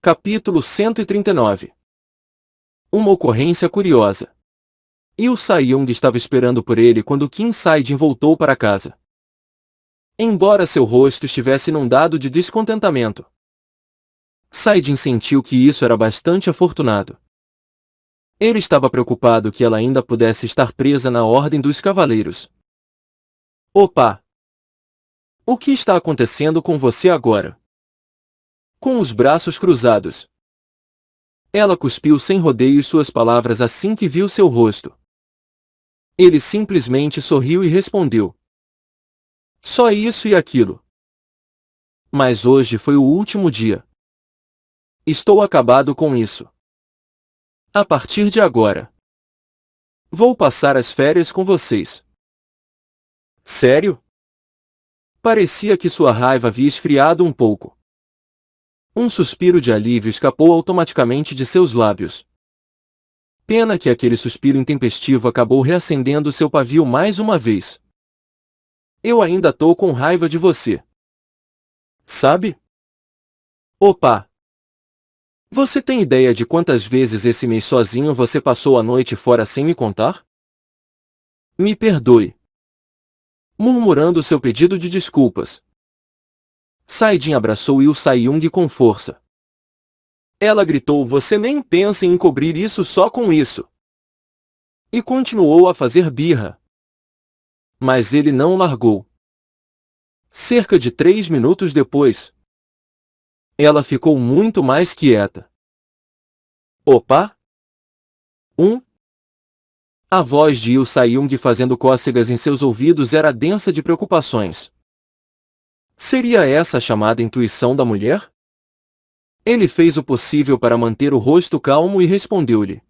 Capítulo 139. Uma ocorrência curiosa. Yu Sa-young estava esperando por ele quando Kim Sae-jin voltou para casa. Embora seu rosto estivesse inundado de descontentamento, Sae-jin sentiu que isso era bastante afortunado. Ele estava preocupado que ela ainda pudesse estar presa na Ordem dos Cavaleiros. Opa! O que está acontecendo com você agora? Com os braços cruzados. Ela cuspiu sem rodeios suas palavras assim que viu seu rosto. Ele simplesmente sorriu e respondeu: só isso e aquilo. Mas hoje foi o último dia. Estou acabado com isso. A partir de agora, vou passar as férias com vocês. Sério? Parecia que sua raiva havia esfriado um pouco. Um suspiro de alívio escapou automaticamente de seus lábios. Pena que aquele suspiro intempestivo acabou reacendendo seu pavio mais uma vez. Eu ainda tô com raiva de você. Sabe? Opa! Você tem ideia de quantas vezes esse mês sozinho você passou a noite fora sem me contar? Me perdoe. Murmurando seu pedido de desculpas, Sae-jin abraçou Yu Sa-young com força. Ela gritou: você nem pensa em encobrir isso só com isso. E continuou a fazer birra. Mas ele não largou. Cerca de 3 minutos depois, ela ficou muito mais quieta. Opa! A voz de Yu Sa-young fazendo cócegas em seus ouvidos era densa de preocupações. Seria essa a chamada intuição da mulher? Ele fez o possível para manter o rosto calmo e respondeu-lhe.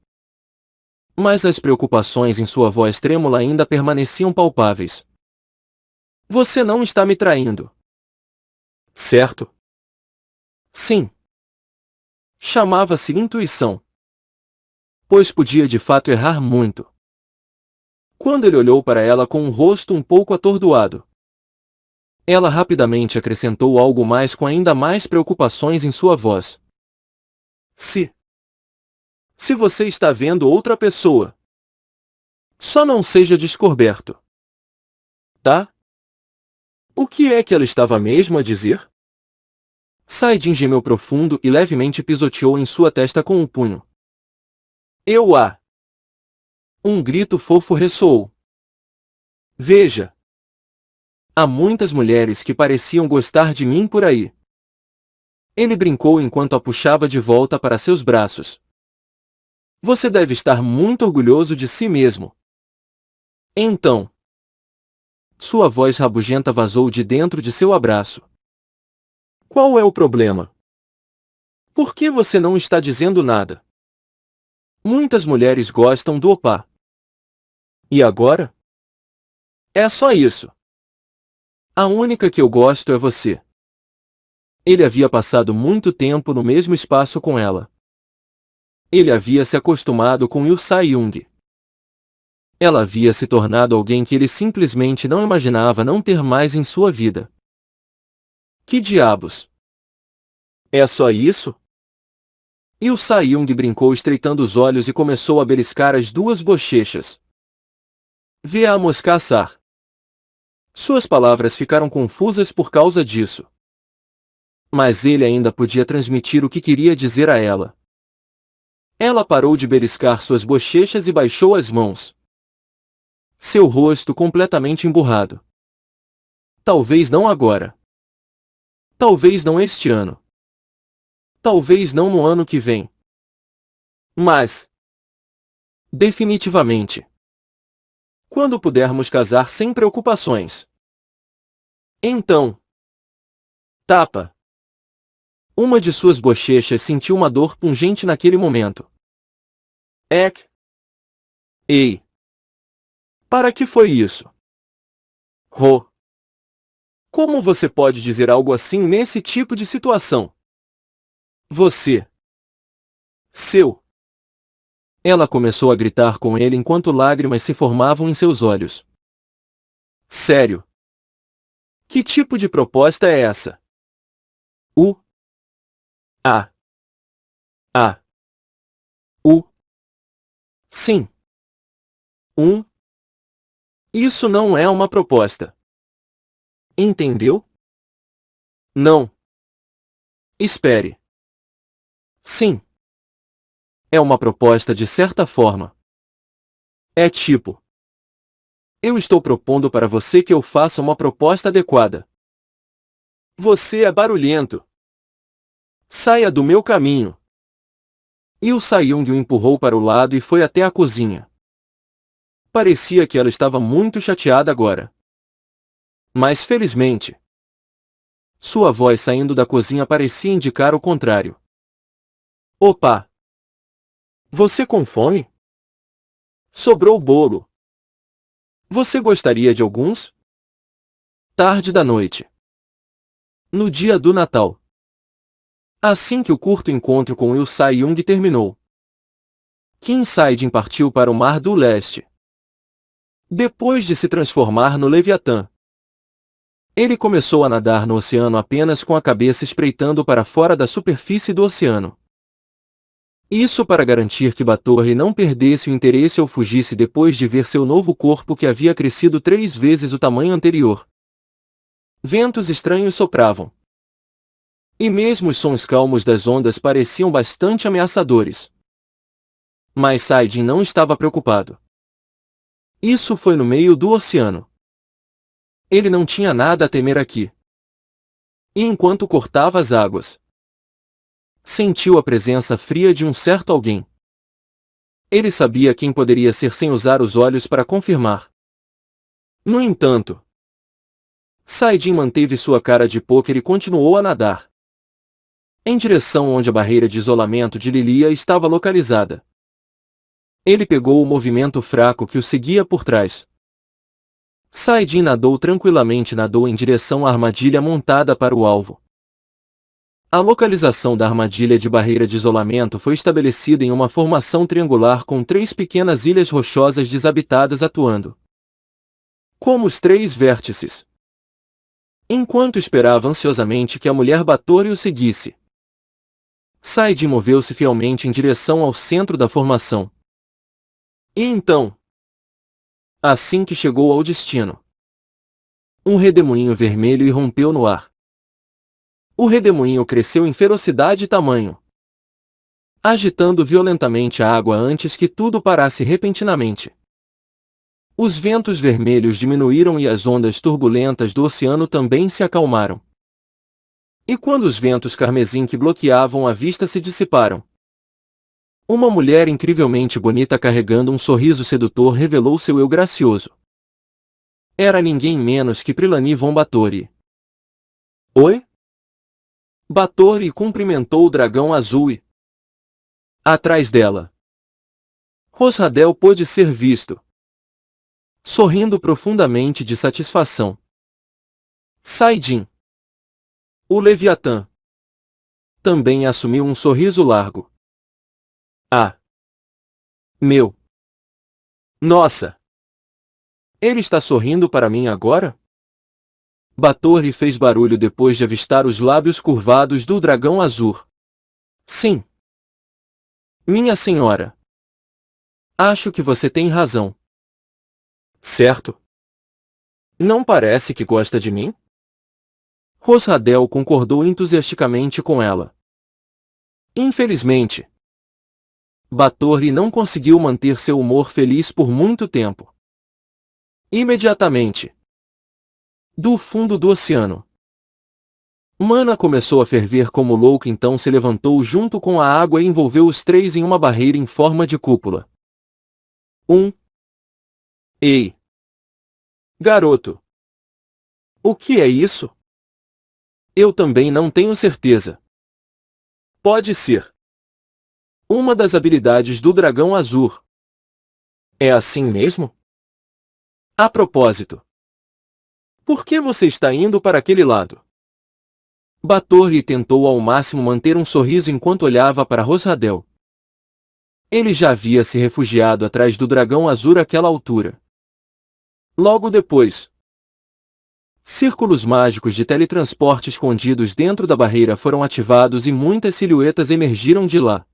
Mas as preocupações em sua voz trêmula ainda permaneciam palpáveis. Você não está me traindo. Certo? Sim. Chamava-se intuição. Pois podia de fato errar muito. Quando ele olhou para ela com um rosto um pouco atordoado, ela rapidamente acrescentou algo mais com ainda mais preocupações em sua voz. Se você está vendo outra pessoa, só não seja descoberto. Tá? O que é que ela estava mesmo a dizer? Sae-jin gemeu profundo e levemente pisoteou em sua testa com o punho. Um grito fofo ressoou. Veja! Há muitas mulheres que pareciam gostar de mim por aí. Ele brincou enquanto a puxava de volta para seus braços. Você deve estar muito orgulhoso de si mesmo. Então. Sua voz rabugenta vazou de dentro de seu abraço. Qual é o problema? Por que você não está dizendo nada? Muitas mulheres gostam do opá. E agora? É só isso. A única que eu gosto é você. Ele havia passado muito tempo no mesmo espaço com ela. Ele havia se acostumado com Yu Sa-young. Ela havia se tornado alguém que ele simplesmente não imaginava não ter mais em sua vida. Que diabos? É só isso? Yu Sa-young brincou estreitando os olhos e começou a beliscar as duas bochechas. Viemos caçar. Suas palavras ficaram confusas por causa disso. Mas ele ainda podia transmitir o que queria dizer a ela. Ela parou de beliscar suas bochechas e baixou as mãos. Seu rosto completamente emburrado. Talvez não agora. Talvez não este ano. Talvez não no ano que vem. Mas, definitivamente, quando pudermos casar sem preocupações. Então, tapa. Uma de suas bochechas sentiu uma dor pungente naquele momento. Ei! Para que foi isso? Ro! Como você pode dizer algo assim nesse tipo de situação? Você! Seu! Ela começou a gritar com ele enquanto lágrimas se formavam em seus olhos. Sério? Que tipo de proposta é essa? A. U. Sim. Isso não é uma proposta. Entendeu? Não. Espere. Sim. É uma proposta de certa forma. É tipo: eu estou propondo para você que eu faça uma proposta adequada. Você é barulhento. Saia do meu caminho. Il Saiyong o empurrou para o lado e foi até a cozinha. Parecia que ela estava muito chateada agora. Mas felizmente, sua voz saindo da cozinha parecia indicar o contrário. Opa! Você com fome? Sobrou bolo. Você gostaria de alguns? Tarde da noite. No dia do Natal. Assim que o curto encontro com Il Saiyong terminou, Kim Sae-jin partiu para o Mar do Leste. Depois de se transformar no Leviatã, ele começou a nadar no oceano apenas com a cabeça espreitando para fora da superfície do oceano. Isso para garantir que Batory não perdesse o interesse ou fugisse depois de ver seu novo corpo que havia crescido 3 vezes o tamanho anterior. Ventos estranhos sopravam. E mesmo os sons calmos das ondas pareciam bastante ameaçadores. Mas Sae-jin não estava preocupado. Isso foi no meio do oceano. Ele não tinha nada a temer aqui. E enquanto cortava as águas, sentiu a presença fria de um certo alguém. Ele sabia quem poderia ser sem usar os olhos para confirmar. No entanto, Sae-jin manteve sua cara de pôquer e continuou a nadar em direção onde a barreira de isolamento de Lilia estava localizada. Ele pegou o movimento fraco que o seguia por trás. Sae-jin nadou tranquilamente em direção à armadilha montada para o alvo. A localização da armadilha de barreira de isolamento foi estabelecida em uma formação triangular com 3 pequenas ilhas rochosas desabitadas atuando como os 3 vértices. Enquanto esperava ansiosamente que a mulher Batory o seguisse, Sae-jin moveu-se fielmente em direção ao centro da formação. E então, assim que chegou ao destino, um redemoinho vermelho irrompeu no ar. O redemoinho cresceu em ferocidade e tamanho, agitando violentamente a água antes que tudo parasse repentinamente. Os ventos vermelhos diminuíram e as ondas turbulentas do oceano também se acalmaram. E quando os ventos carmesim que bloqueavam a vista se dissiparam, uma mulher incrivelmente bonita carregando um sorriso sedutor revelou seu eu gracioso. Era ninguém menos que Prilani von Batory. Oi? Batory cumprimentou o dragão azul e, atrás dela, Rosradel pôde ser visto, sorrindo profundamente de satisfação. Sae-jin, o Leviatã, também assumiu um sorriso largo. Ah! Meu! Nossa! Ele está sorrindo para mim agora? Batory fez barulho depois de avistar os lábios curvados do dragão azul. Sim. Minha senhora. Acho que você tem razão. Certo? Não parece que gosta de mim? Rosradel concordou entusiasticamente com ela. Infelizmente, Batory não conseguiu manter seu humor feliz por muito tempo. Imediatamente, do fundo do oceano, Mana começou a ferver como louca, então se levantou junto com a água e envolveu os 3 em uma barreira em forma de cúpula. Ei! Garoto! O que é isso? Eu também não tenho certeza. Pode ser uma das habilidades do dragão azul. É assim mesmo? A propósito, por que você está indo para aquele lado? Batory tentou ao máximo manter um sorriso enquanto olhava para Rosradel. Ele já havia se refugiado atrás do dragão azul àquela altura. Logo depois, círculos mágicos de teletransporte escondidos dentro da barreira foram ativados e muitas silhuetas emergiram de lá.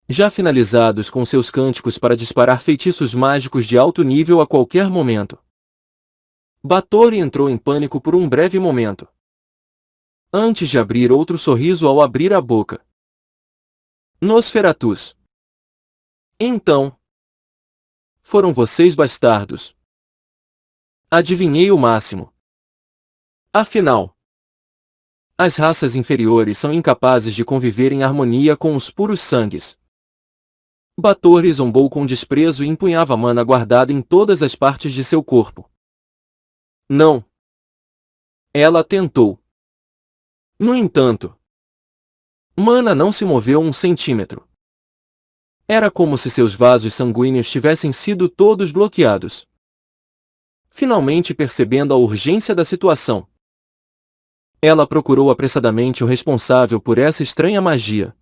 já finalizados com seus cânticos para disparar feitiços mágicos de alto nível a qualquer momento. Batory entrou em pânico por um breve momento, antes de abrir outro sorriso ao abrir a boca. Nosferatus. Então, foram vocês bastardos. Adivinhei o máximo. Afinal, as raças inferiores são incapazes de conviver em harmonia com os puros sangues. Batory zombou com desprezo e empunhava mana guardada em todas as partes de seu corpo. Não. Ela tentou. No entanto, mana não se moveu um centímetro. Era como se seus vasos sanguíneos tivessem sido todos bloqueados. Finalmente percebendo a urgência da situação, ela procurou apressadamente o responsável por essa estranha magia.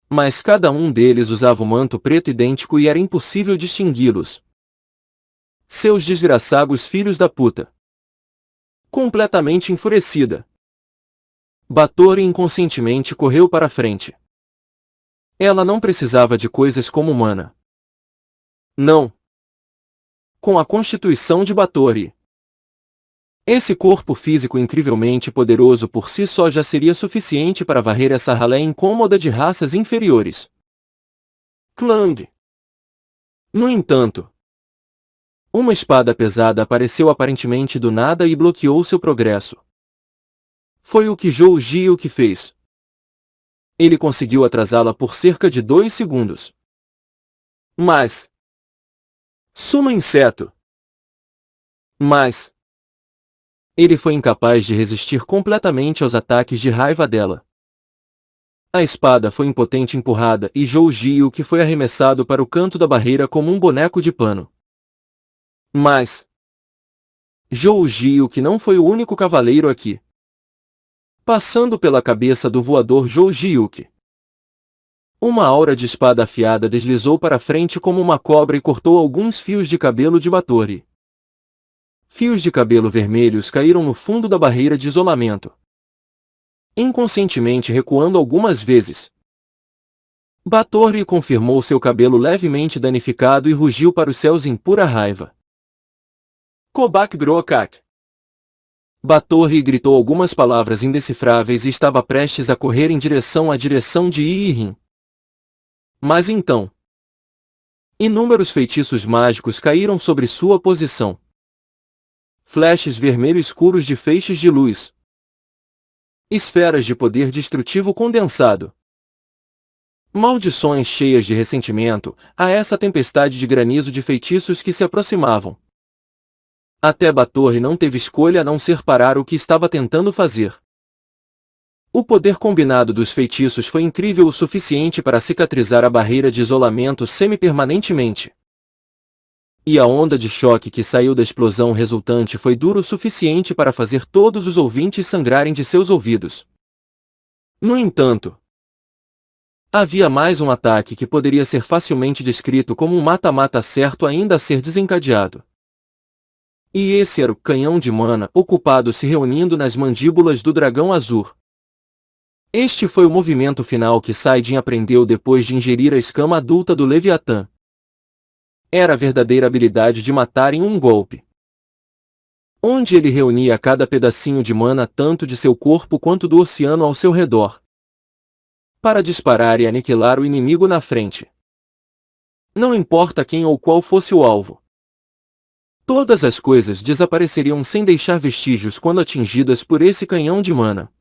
Mas cada um deles usava o manto preto idêntico e era impossível distingui-los. Seus desgraçados filhos da puta. Completamente enfurecida, Batory inconscientemente correu para a frente. Ela não precisava de coisas como mana. Não. Com a constituição de Batory, esse corpo físico incrivelmente poderoso por si só já seria suficiente para varrer essa ralé incômoda de raças inferiores. Clang. No entanto, uma espada pesada apareceu aparentemente do nada e bloqueou seu progresso. Foi o que Zhou Jiuque fez. Ele conseguiu atrasá-la por cerca de 2 segundos. Mas... Suma inseto! Mas... ele foi incapaz de resistir completamente aos ataques de raiva dela. A espada foi impotente empurrada e Zhou Jiuque foi arremessado para o canto da barreira como um boneco de pano. Mas... Zhou Jiuque não foi o único cavaleiro aqui. Passando pela cabeça do voador Zhou Jiuque, uma aura de espada afiada deslizou para frente como uma cobra e cortou alguns fios de cabelo de Batory. Fios de cabelo vermelhos caíram no fundo da barreira de isolamento, inconscientemente recuando algumas vezes. Batory confirmou seu cabelo levemente danificado e rugiu para os céus em pura raiva. Kobak Drokak. Batory gritou algumas palavras indecifráveis e estava prestes a correr em direção de Yirin. Mas então, inúmeros feitiços mágicos caíram sobre sua posição. Flashes vermelho escuros de feixes de luz. Esferas de poder destrutivo condensado. Maldições cheias de ressentimento a essa tempestade de granizo de feitiços que se aproximavam. Até Batory não teve escolha a não ser parar o que estava tentando fazer. O poder combinado dos feitiços foi incrível o suficiente para cicatrizar a barreira de isolamento semi-permanentemente. E a onda de choque que saiu da explosão resultante foi dura o suficiente para fazer todos os ouvintes sangrarem de seus ouvidos. No entanto, havia mais um ataque que poderia ser facilmente descrito como um mata-mata certo ainda a ser desencadeado. E esse era o canhão de mana ocupado se reunindo nas mandíbulas do dragão azul. Este foi o movimento final que Saidin aprendeu depois de ingerir a escama adulta do Leviatã. Era a verdadeira habilidade de matar em um golpe, onde ele reunia cada pedacinho de mana tanto de seu corpo quanto do oceano ao seu redor, para disparar e aniquilar o inimigo na frente. Não importa quem ou qual fosse o alvo. Todas as coisas desapareceriam sem deixar vestígios quando atingidas por esse canhão de mana.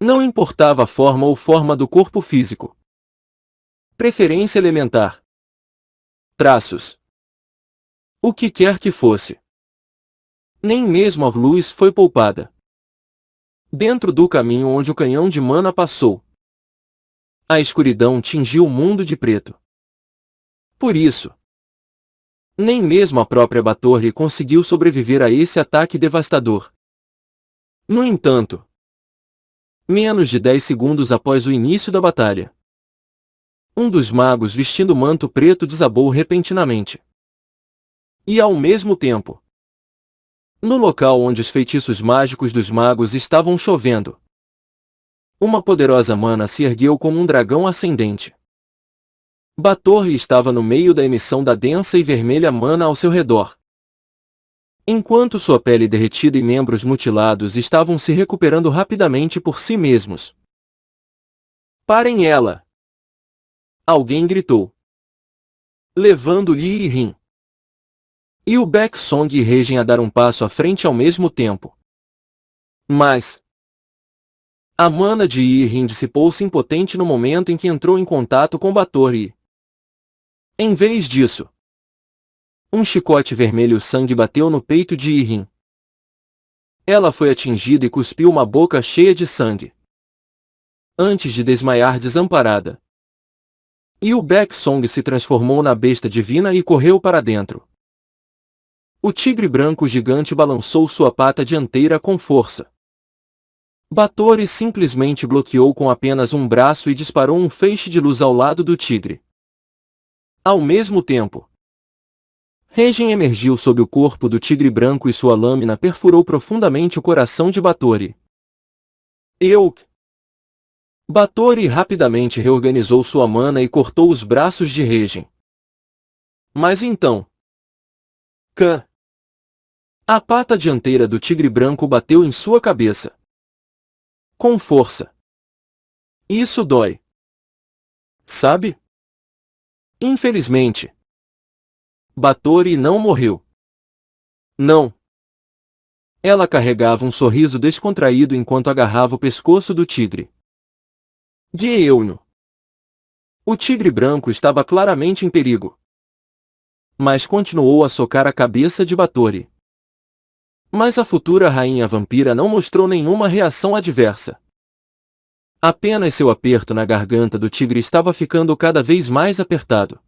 Não importava a forma ou forma do corpo físico. Preferência elementar. Traços. O que quer que fosse. Nem mesmo a luz foi poupada. Dentro do caminho onde o canhão de mana passou, a escuridão tingiu o mundo de preto. Por isso, nem mesmo a própria Batory conseguiu sobreviver a esse ataque devastador. No entanto, menos de 10 segundos após o início da batalha, um dos magos vestindo manto preto desabou repentinamente. E ao mesmo tempo, no local onde os feitiços mágicos dos magos estavam chovendo, uma poderosa mana se ergueu como um dragão ascendente. Batory estava no meio da emissão da densa e vermelha mana ao seu redor. Enquanto sua pele derretida e membros mutilados estavam se recuperando rapidamente por si mesmos. Parem ela! Alguém gritou. Levando Li Yirin. E o Baek Song e Regen a dar um passo à frente ao mesmo tempo. Mas a mana de Yirin dissipou-se impotente no momento em que entrou em contato com Batory. Em vez disso, um chicote vermelho sangue bateu no peito de Yirin. Ela foi atingida e cuspiu uma boca cheia de sangue, antes de desmaiar desamparada. E o Baek Song se transformou na besta divina e correu para dentro. O tigre branco gigante balançou sua pata dianteira com força. Batory simplesmente bloqueou com apenas um braço e disparou um feixe de luz ao lado do tigre. Ao mesmo tempo, Regen emergiu sob o corpo do tigre branco e sua lâmina perfurou profundamente o coração de Batory. Batory rapidamente reorganizou sua mana e cortou os braços de Regen. Mas então, a pata dianteira do tigre branco bateu em sua cabeça. Com força. Isso dói. Sabe? Infelizmente, Batory não morreu. Não. Ela carregava um sorriso descontraído enquanto agarrava o pescoço do tigre. Guieuno. O tigre branco estava claramente em perigo. Mas continuou a socar a cabeça de Batory. Mas a futura rainha vampira não mostrou nenhuma reação adversa. Apenas seu aperto na garganta do tigre estava ficando cada vez mais apertado.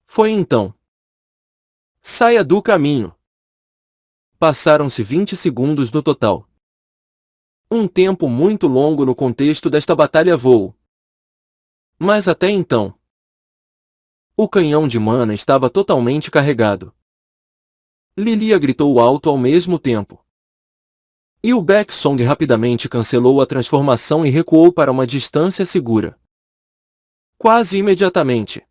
Foi então. Saia do caminho. Passaram-se 20 segundos no total. Um tempo muito longo no contexto desta batalha voo. Mas até então, o canhão de mana estava totalmente carregado. Lilia gritou alto ao mesmo tempo. E o Baek Song rapidamente cancelou a transformação e recuou para uma distância segura. Quase imediatamente,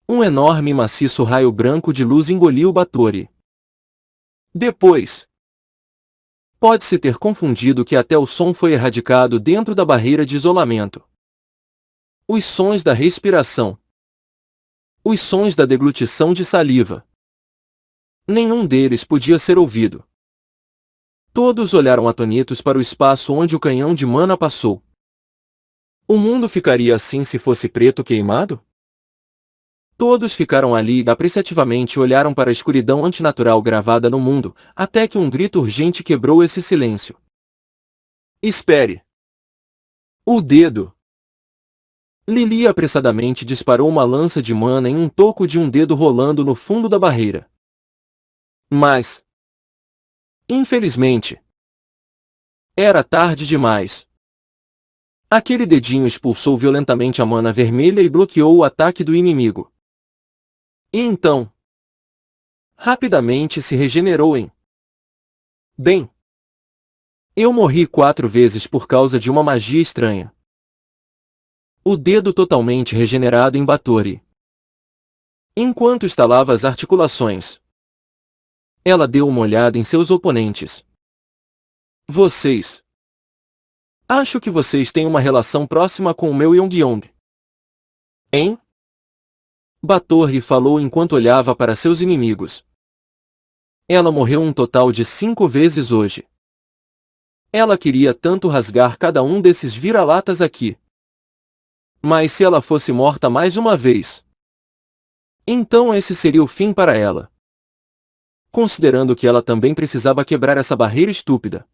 um enorme e maciço raio branco de luz engoliu Batory. Depois, pode-se ter confundido que até o som foi erradicado dentro da barreira de isolamento. Os sons da respiração. Os sons da deglutição de saliva. Nenhum deles podia ser ouvido. Todos olharam atonitos para o espaço onde o canhão de mana passou. O mundo ficaria assim se fosse preto queimado? Todos ficaram ali e apreciativamente olharam para a escuridão antinatural gravada no mundo, até que um grito urgente quebrou esse silêncio. Espere! O dedo! Lilia apressadamente disparou uma lança de mana em um toco de um dedo rolando no fundo da barreira. Mas, infelizmente, era tarde demais. Aquele dedinho expulsou violentamente a mana vermelha e bloqueou o ataque do inimigo. E então, rapidamente se regenerou em... Bem, eu morri 4 vezes por causa de uma magia estranha. O dedo totalmente regenerado em Batory. Enquanto estalava as articulações, ela deu uma olhada em seus oponentes. Vocês. Acho que vocês têm uma relação próxima com o meu Yongyong. Hein? Batory falou enquanto olhava para seus inimigos. Ela morreu um total de 5 vezes hoje. Ela queria tanto rasgar cada um desses vira-latas aqui. Mas se ela fosse morta mais uma vez, então esse seria o fim para ela. Considerando que ela também precisava quebrar essa barreira estúpida.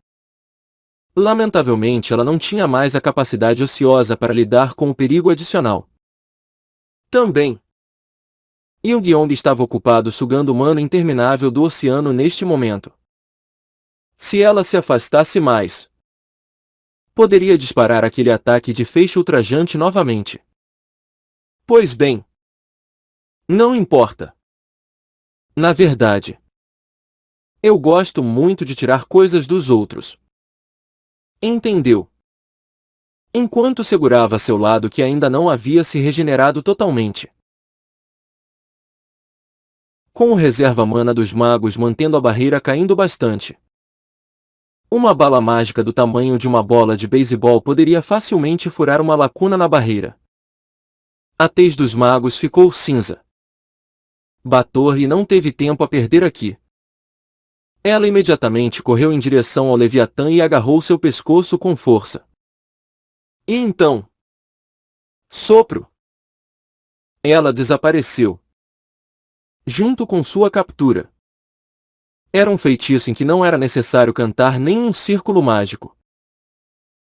Lamentavelmente ela não tinha mais a capacidade ociosa para lidar com o perigo adicional. Também, Yongyong estava ocupado sugando o mana interminável do oceano neste momento. Se ela se afastasse mais, poderia disparar aquele ataque de feixe ultrajante novamente. Pois bem, não importa. Na verdade, eu gosto muito de tirar coisas dos outros. Entendeu? enquanto segurava seu lado que ainda não havia se regenerado totalmente. Com o reserva mana dos magos mantendo a barreira caindo bastante, uma bala mágica do tamanho de uma bola de beisebol poderia facilmente furar uma lacuna na barreira. A tez dos magos ficou cinza. Batorri não teve tempo a perder aqui. Ela imediatamente correu em direção ao Leviatã e agarrou seu pescoço com força. E então... sopro! Ela desapareceu. Junto com sua captura. Era um feitiço em que não era necessário cantar nem um círculo mágico.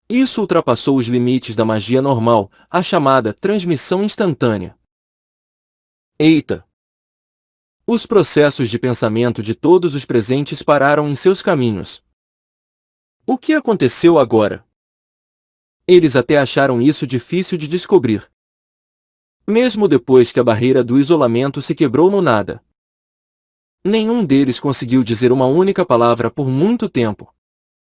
Isso ultrapassou os limites da magia normal, a chamada transmissão instantânea. Eita! Os processos de pensamento de todos os presentes pararam em seus caminhos. O que aconteceu agora? Eles até acharam isso difícil de descobrir. Mesmo depois que a barreira do isolamento se quebrou no nada. Nenhum deles conseguiu dizer uma única palavra por muito tempo.